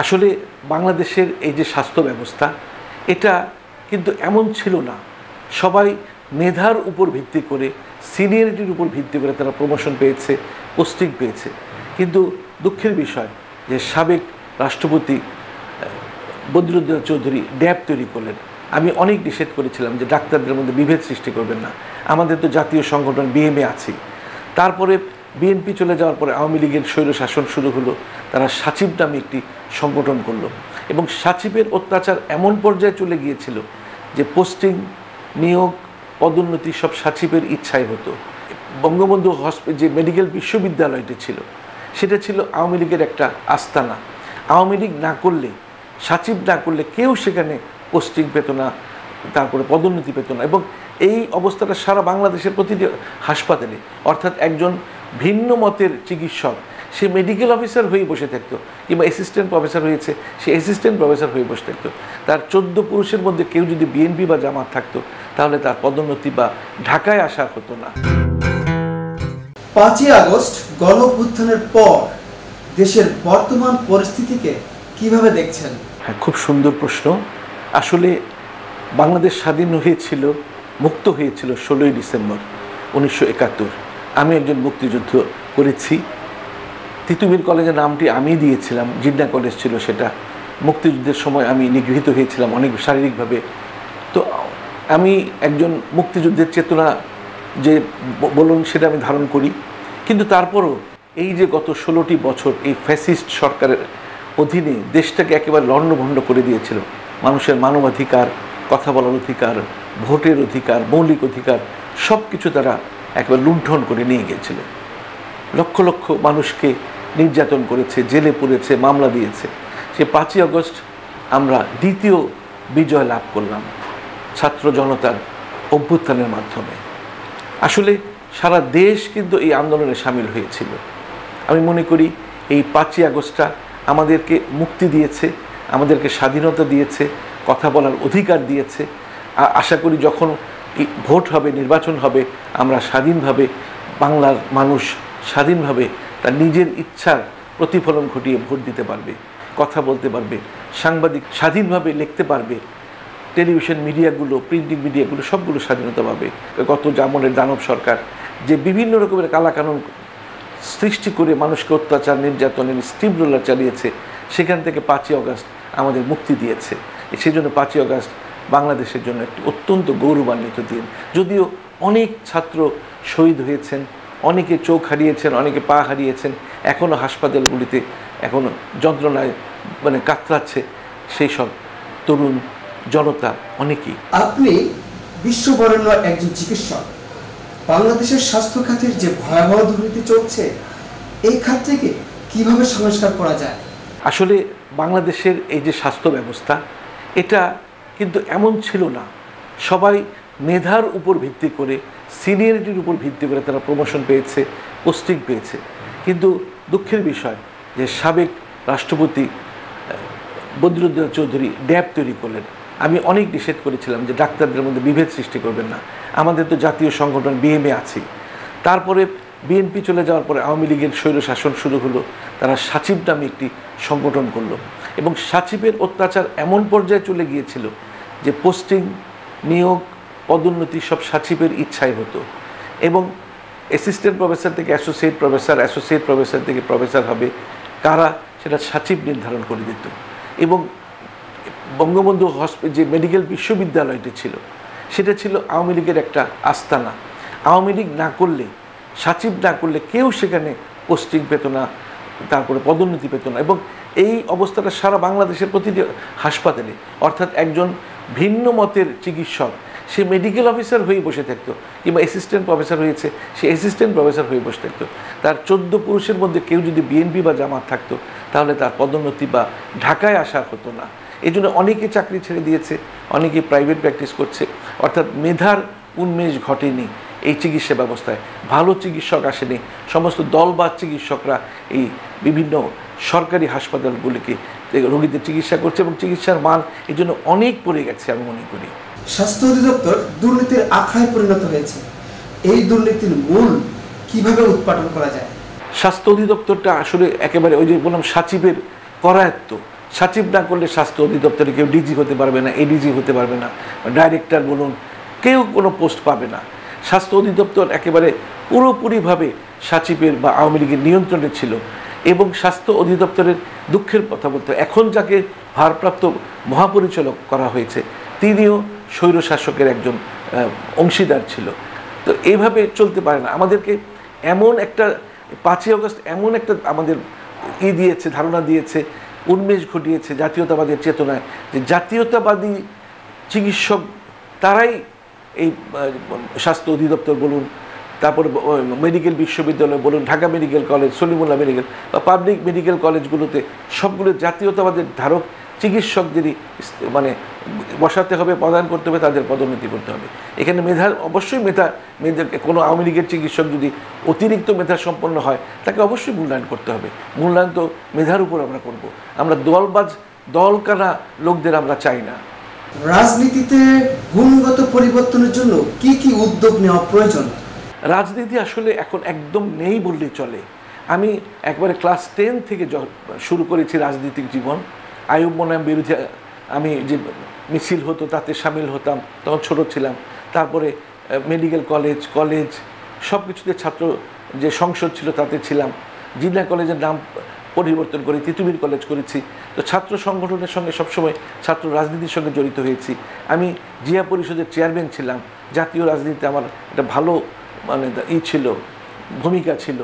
আসলে বাংলাদেশের এই যে স্বাস্থ্য ব্যবস্থা এটা কিন্তু এমন ছিল না। সবাই মেধার উপর ভিত্তি করে, সিনিয়রিটির উপর ভিত্তি করে তারা প্রমোশন পেয়েছে, পোস্টিং পেয়েছে। কিন্তু দুঃখের বিষয় যে সাবেক রাষ্ট্রপতি বদরুদ্দোজা চৌধুরী ড্যাব তৈরি করলেন। আমি অনেক নিষেধ করেছিলাম যে ডাক্তারদের মধ্যে বিভেদ সৃষ্টি করবেন না, আমাদের তো জাতীয় সংগঠন বিএমএ আছে। তারপরে বিএনপি চলে যাওয়ার পরে আওয়ামী লীগের স্বৈরশাসন শুরু হলো, তারা সাচিব নামে একটি সংগঠন করলো এবং সাচিবের অত্যাচার এমন পর্যায়ে চলে গিয়েছিল যে পোস্টিং, নিয়োগ, পদোন্নতি সব সাচিবের ইচ্ছায় হতো। বঙ্গবন্ধু যে মেডিকেল বিশ্ববিদ্যালয়টি ছিল সেটা ছিল আওয়ামী লীগের একটা আস্তানা। আওয়ামী লীগ না করলে, সাচিব না করলে কেউ সেখানে পোস্টিং পেত না, তারপরে পদোন্নতি পেত না। এবং এই অবস্থাটা সারা বাংলাদেশের প্রতিটি হাসপাতালে, অর্থাৎ একজন ভিন্ন মতের চিকিৎসক সে মেডিকেল অফিসার হয়ে বসে থাকতো, কিংবা অ্যাসিস্ট্যান্ট প্রফেসর হয়েছে সে অ্যাসিস্ট্যান্ট প্রফেসর হয়ে বসে থাকতো। তার 14 পুরুষের মধ্যে কেউ যদি বিএনপি বা জামাত থাকতো তাহলে তার পদোন্নতি বা ঢাকায় আসা হতো না। 5ই আগস্ট গণঅভ্যুত্থানের পর দেশের বর্তমান পরিস্থিতিকে কিভাবে দেখছেন? হ্যাঁ, খুব সুন্দর প্রশ্ন। আসলে বাংলাদেশ স্বাধীন হয়েছিল, মুক্ত হয়েছিল 16ই ডিসেম্বর 1971। আমি একজন মুক্তিযুদ্ধ করেছি। তিতুমির কলেজের নামটি আমি দিয়েছিলাম, জিন্না কলেজ ছিল সেটা। মুক্তিযুদ্ধের সময় আমি নিগৃহীত হয়েছিলাম অনেক শারীরিকভাবে। তো আমি একজন মুক্তিযুদ্ধের চেতনা যে বলুন সেটা আমি ধারণ করি। কিন্তু তারপরও এই যে গত 16টি বছর এই ফ্যাসিস্ট সরকারের অধীনে দেশটাকে একেবারে লণ্ডভণ্ড করে দিয়েছিল। মানুষের মানবাধিকার, কথা বলার অধিকার, ভোটের অধিকার, মৌলিক অধিকার সব কিছু তারা একেবারে লুণ্ঠন করে নিয়ে গিয়েছিল। লক্ষ লক্ষ মানুষকে নির্যাতন করেছে, জেলে পুরেছে, মামলা দিয়েছে। সে 5ই আগস্ট আমরা দ্বিতীয় বিজয় লাভ করলাম ছাত্র জনতার অভ্যুত্থানের মাধ্যমে। আসলে সারা দেশ কিন্তু এই আন্দোলনে সামিল হয়েছিল। আমি মনে করি এই 5ই আগস্টটা আমাদেরকে মুক্তি দিয়েছে, আমাদেরকে স্বাধীনতা দিয়েছে, কথা বলার অধিকার দিয়েছে। আশা করি যখন ভোট হবে, নির্বাচন হবে, আমরা স্বাধীনভাবে, বাংলার মানুষ স্বাধীনভাবে তার নিজের ইচ্ছার প্রতিফলন ঘটিয়ে ভোট দিতে পারবে, কথা বলতে পারবে, সাংবাদিক স্বাধীনভাবে লিখতে পারবে, টেলিভিশন মিডিয়াগুলো, প্রিন্টিং মিডিয়াগুলো সবগুলো স্বাধীনতা পাবে। গত জামনের দানব সরকার যে বিভিন্ন রকমের কালাকানুন সৃষ্টি করে মানুষকে অত্যাচার, নির্যাতনের স্টিম রোলার চালিয়েছে, সেখান থেকে 5ই আগস্ট আমাদের মুক্তি দিয়েছে। সেই জন্য 5ই আগস্ট বাংলাদেশের জন্য একটি অত্যন্ত গৌরবান্বিত দিন। যদিও অনেক ছাত্র শহীদ হয়েছেন, অনেকে চোখ হারিয়েছেন, অনেকে পা হারিয়েছেন, এখনও হাসপাতালগুলিতে এখনও যন্ত্রণায় কাতরাচ্ছে সেই সব তরুণ জনতা অনেকেই। আপনি বিশ্ববরেণ্য একজন চিকিৎসক। বাংলাদেশের স্বাস্থ্য খাতের যে ভয়াবহ দুর্নীতি চলছে, এই খাত থেকে কিভাবে সংস্কার করা যায়? আসলে বাংলাদেশের এই যে স্বাস্থ্য ব্যবস্থা এটা কিন্তু এমন ছিল না। সবাই মেধার উপর ভিত্তি করে, সিনিয়রিটির উপর ভিত্তি করে তারা প্রমোশন পেয়েছে, পোস্টিং পেয়েছে। কিন্তু দুঃখের বিষয় যে সাবেক রাষ্ট্রপতি বদরুদ্দোজা চৌধুরী ড্যাব তৈরি করলেন। আমি অনেক নিষেধ করেছিলাম যে ডাক্তারদের মধ্যে বিভেদ সৃষ্টি করবেন না, আমাদের তো জাতীয় সংগঠন বিএমএ আছে। তারপরে বিএনপি চলে যাওয়ার পরে আওয়ামী লীগের স্বৈরশাসন শুরু হলো, তারা সাচিব নামে একটি সংগঠন করলো এবং সাচিবের অত্যাচার এমন পর্যায়ে চলে গিয়েছিল যে পোস্টিং, নিয়োগ, পদোন্নতি সব সাচিবের ইচ্ছায় হতো। এবং অ্যাসিস্ট্যান্ট প্রফেসর থেকে অ্যাসোসিয়েট প্রফেসর, অ্যাসোসিয়েট প্রফেসর থেকে প্রফেসর হবে কারা, সেটা সাচিব নির্ধারণ করে দিত। এবং বঙ্গবন্ধু যে মেডিকেল বিশ্ববিদ্যালয়টি ছিল সেটা ছিল আওয়ামী লীগের একটা আস্তানা। আওয়ামী লীগ না করলে, সাচিব না করলে কেউ সেখানে পোস্টিং পেত না, তারপরে পদোন্নতি পেত না। এবং এই অবস্থাটা সারা বাংলাদেশের প্রতিটি হাসপাতালে, অর্থাৎ একজন ভিন্ন মতের চিকিৎসক সে মেডিকেল অফিসার হয়ে বসে থাকতো, কিংবা অ্যাসিস্ট্যান্ট প্রফেসর হয়েছে সে অ্যাসিস্ট্যান্ট প্রফেসর হয়ে বসে থাকতো। তার 14 পুরুষের মধ্যে কেউ যদি বিএনপি বা জামাত থাকতো তাহলে তার পদোন্নতি বা ঢাকায় আসা হতো না। এই জন্য অনেকে চাকরি ছেড়ে দিয়েছে, অনেকে প্রাইভেট প্র্যাকটিস করছে। অর্থাৎ মেধার উন্মেষ ঘটেনি এই চিকিৎসা ব্যবস্থায়, ভালো চিকিৎসক আসেনি। সমস্ত দলবাদ চিকিৎসকরা এই বিভিন্ন সরকারি হাসপাতালগুলিকে রোগীদের চিকিৎসা করছে এবং চিকিৎসার মান এই জন্য অনেক পড়ে গেছে আমি মনে করি। স্বাস্থ্য অধিদপ্তর দুর্নীতির আখড়ায় পরিণত হয়েছে। এই দুর্নীতির মূল কিভাবে উৎপাদন করা যায়? স্বাস্থ্য অধিদপ্তরটা আসলে একেবারে ওই যে বললাম সাচিবের করায়ত্ত, সচিব না করলে স্বাস্থ্য অধিদপ্তরে কেউ ডিজি হতে পারবে না, এডিজি হতে পারবে না, ডাইরেক্টর বলুন, কেউ কোনো পোস্ট পাবে না। স্বাস্থ্য অধিদপ্তর একেবারে পুরোপুরিভাবে সচিবের বা আওয়ামী লীগের নিয়ন্ত্রণে ছিল। এবং স্বাস্থ্য অধিদপ্তরের দুঃখের কথা বলতে এখন যাকে ভারপ্রাপ্ত মহাপরিচালক করা হয়েছে তিনিও স্বৈরশাসকের একজন অংশীদার ছিল। তো এইভাবে চলতে পারে না। আমাদেরকে এমন একটা 5ই আগস্ট এমন একটা আমাদের দিয়েছে, ধারণা দিয়েছে, উন্মেষ ঘটিয়েছে জাতীয়তাবাদের চেতনায়, যে জাতীয়তাবাদী চিকিৎসক তারাই এই স্বাস্থ্য অধিদপ্তর বলুন, তারপর মেডিকেল বিশ্ববিদ্যালয় বলুন, Dhaka medical college, Salimullah medical বা পাবলিক মেডিকেল কলেজগুলোতে সবগুলো জাতীয়তাবাদের ধারক চিকিৎসকদেরই মানে বসাতে হবে, প্রদান করতে হবে, তাদের পদোন্নতি করতে হবে। এখানে মেধা অবশ্যই মেধাকে কোনো আওয়ামী লীগের চিকিৎসক যদি অতিরিক্ত মেধা সম্পন্ন হয় তাকে অবশ্যই মূল্যায়ন করতে হবে। মূল্যায়ন তো মেধার উপর আমরা করব। আমরা দলবাজ দলকানা লোকদের আমরা চাই না। রাজনীতিতে গুণগত পরিবর্তনের জন্য কি কি উদ্যোগ নেওয়া প্রয়োজন? রাজনীতি আসলে এখন একদম নেই বললেই চলে। আমি একবারে ক্লাস 10 থেকে শুরু করেছি রাজনৈতিক জীবন। আইয়ুব মোনায়েম বিরুদ্ধে আমি যে মিছিল হতো তাতে সামিল হতাম, তখন ছোট ছিলাম। তারপরে মেডিকেল কলেজ সব কিছুতে ছাত্র যে সংসদ ছিল তাতে ছিলাম। জিলা কলেজের নাম পরিবর্তন করে তিতুমির কলেজ করেছি। তো ছাত্র সংগঠনের সঙ্গে সবসময় ছাত্র রাজনীতির সঙ্গে জড়িত হয়েছি। আমি জিয়া পরিষদের চেয়ারম্যান ছিলাম। জাতীয় রাজনীতিতে আমার একটা ভালো মানে ছিল, ভূমিকা ছিল।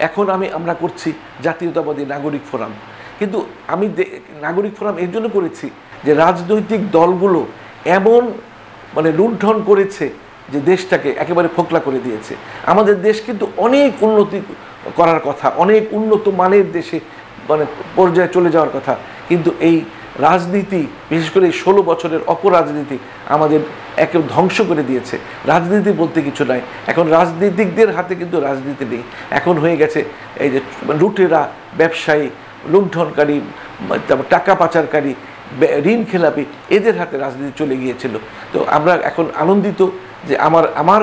এখন আমরা করছি জাতীয়তাবাদী নাগরিক ফোরাম। কিন্তু আমি নাগরিক ফোরাম এর জন্য করেছি যে রাজনৈতিক দলগুলো এমন মানে লুণ্ঠন করেছে যে দেশটাকে একেবারে ফোকলা করে দিয়েছে। আমাদের দেশ কিন্তু অনেক উন্নতি করার কথা, অনেক উন্নত মানের দেশে মানে পর্যায়ে চলে যাওয়ার কথা, কিন্তু এই রাজনীতি বিশেষ করে এই 16 বছরের অপরাজনীতি আমাদের একে ধ্বংস করে দিয়েছে। রাজনীতি বলতে কিছু নাই, এখন রাজনীতিকদের হাতে কিন্তু রাজনীতি নেই। এখন হয়ে গেছে এই যে লুটেরা, ব্যবসায়ী, লুণ্ঠনকারী, টাকা পাচারকারী, ঋণ খেলাপি, এদের হাতে রাজনীতি চলে গিয়েছিল। তো আমরা এখন আনন্দিত যে আমার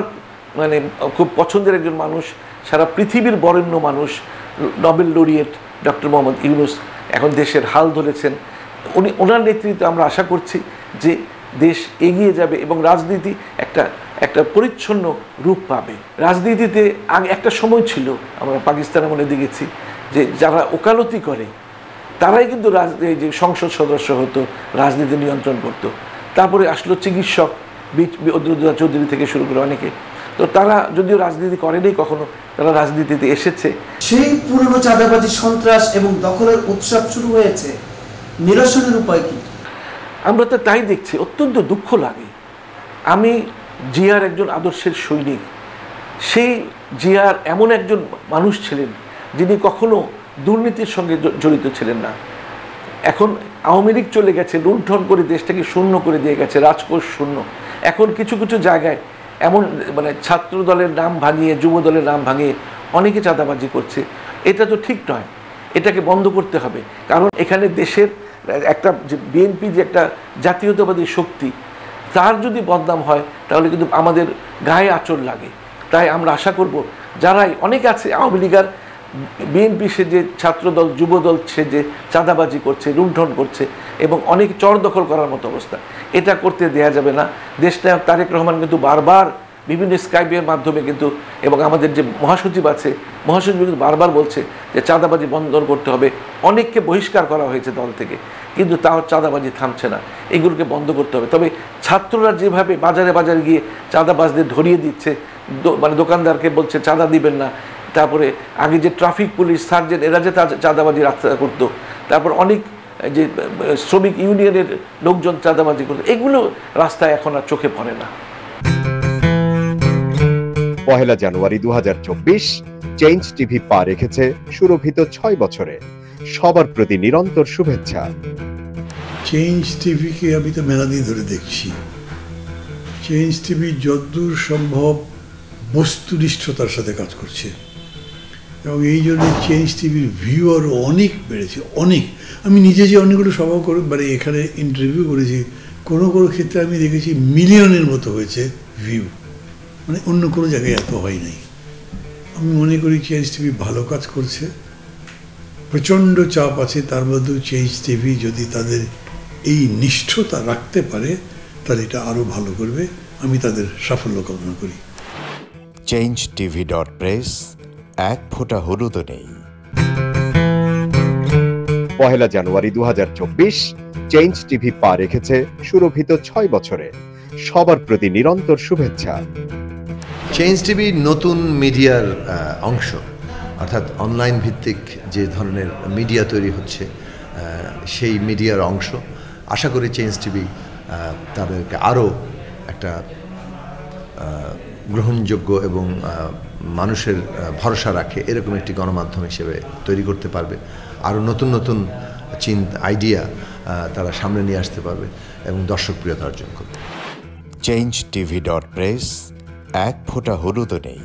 মানে খুব পছন্দের একজন মানুষ, সারা পৃথিবীর বরেণ্য মানুষ, Nobel laureate doctor Mohammad Yunus এখন দেশের হাল ধরেছেন। ওনার নেতৃত্বে আমরা আশা করছি যে দেশ এগিয়ে যাবে এবং রাজনীতি একটা পরিচ্ছন্ন রূপ পাবে। রাজনীতিতে আগে একটা সময় ছিল, আমরা পাকিস্তানে মনে দেখেছি, যে যারা ওকালতি করে তারাই কিন্তু যে সংসদ সদস্য হতো, রাজনীতি নিয়ন্ত্রণ করতো। তারপরে আসলো চিকিৎসক, অদ্রুদ্দোজা চৌধুরী থেকে শুরু করে অনেকে। তো তারা যদিও রাজনীতি করেনি কখনো, তারা রাজনীতিতে এসেছে। সেই পুরনো চাঁদাবাজি, সন্ত্রাস এবং দখলের উৎসব শুরু হয়েছে, নিরসনের উপায় কি? আমরা তো তাই দেখছি, অত্যন্ত দুঃখ লাগে। আমি জিয়ার একজন আদর্শের সৈনিক। সেই জিয়ার এমন একজন মানুষ ছিলেন যিনি কখনো দুর্নীতির সঙ্গে জড়িত ছিলেন না। এখন আওয়ামী লীগ চলে গেছে, লুণ্ঠন করে দেশটাকে শূন্য করে দিয়ে গেছে, রাজকোষ শূন্য। এখন কিছু কিছু জায়গায় এমন মানে ছাত্র দলের নাম ভাঙিয়ে, যুব দলের নাম ভাঙিয়ে অনেকে চাঁদাবাজি করছে। এটা তো ঠিক নয়, এটাকে বন্ধ করতে হবে। কারণ এখানে দেশের একটা যে বিএনপি যে একটা জাতীয়তাবাদী শক্তি, তার যদি বদনাম হয় তাহলে কিন্তু আমাদের গায়ে আঁচড় লাগে। তাই আমরা আশা করব যারাই অনেকে আছে আওয়ামী লীগের বিএনপি সে যে ছাত্রদল, যুবদল সে যে চাঁদাবাজি করছে, লুণ্ঠন করছে এবং অনেক চর দখল করার মতো অবস্থা, এটা করতে দেয়া যাবে না। দেশনায়ক তারেক রহমান কিন্তু বারবার বিভিন্ন স্কাইপের মাধ্যমে কিন্তু, এবং আমাদের যে মহাসচিব আছে, মহাসচিব কিন্তু বারবার বলছে যে চাঁদাবাজি বন্ধ করতে হবে। অনেককে বহিষ্কার করা হয়েছে দল থেকে, কিন্তু তাও চাঁদাবাজি থামছে না। এগুলোকে বন্ধ করতে হবে। তবে ছাত্ররা যেভাবে বাজারে বাজারে গিয়ে চাঁদাবাজদের ধরিয়ে দিচ্ছে, মানে দোকানদারকে বলছে চাঁদা দিবেন না, তারপরে আগে যে ট্রাফিক পুলিশ, সার্জেন্ট, এরা যে চাঁদাবাজি রাস্তা করতো, তারপর অনেক যে শ্রমিক ইউনিয়নের লোকজন চাঁদাবাজি করতো, এগুলো রাস্তায় এখন আর চোখে পড়ে না। 1 জানুয়ারি 2024 চেঞ্জ টিভি পা রেখেছে সুরভিত 6 বছরে। সবার প্রতি নিরন্তর শুভেচ্ছা। চেঞ্জ টিভিকে আমি তো মেলা দিয়ে ধরে দেখছি। চেঞ্জ টিভি যতদূর সম্ভব বস্তুনিষ্ঠতার সাথে কাজ করছে এবং এই জন্য চেঞ্জ টিভির ভিউ আরও অনেক বেড়েছে, অনেক। আমি নিজে যে অনেকগুলো সভা করে মানে এখানে ইন্টারভিউ করেছি, কোনো কোনো ক্ষেত্রে আমি দেখেছি মিলিয়নের মতো হয়েছে ভিউ, মানে অন্য কোনো জায়গায় এত হয় নাই। আমি মনে করি চেঞ্জ টিভি ভালো কাজ করছে, প্রচণ্ড চাপ আছে, তার মধ্যেও চেঞ্জ টিভি যদি তাদের এই নিষ্ঠতা রাখতে পারে তাহলে এটা আরও ভালো করবে। আমি তাদের সাফল্য কামনা করি। changetv.press, এক ফোঁটা হলুদও নেই। 1 জানুয়ারি 2024 চেঞ্জ টিভি পা রেখেছে সুরভিত 6 বছরে। সবার প্রতি নিরন্তর শুভেচ্ছা। চেঞ্জ টিভি নতুন মিডিয়ার অংশ, অর্থাৎ অনলাইন ভিত্তিক যে ধরনের মিডিয়া তৈরি হচ্ছে সেই মিডিয়ার অংশ। আশা করি চেঞ্জ টিভি তাদেরকে আরও একটা গ্রহণযোগ্য এবং মানুষের ভরসা রাখে এরকম একটি গণমাধ্যম হিসেবে তৈরি করতে পারবে। আরও নতুন নতুন আইডিয়া তারা সামনে নিয়ে আসতে পারবে এবং দর্শকপ্রিয়তা অর্জন করবে। changetv.press, এক ফোঁটা হলুদও নেই।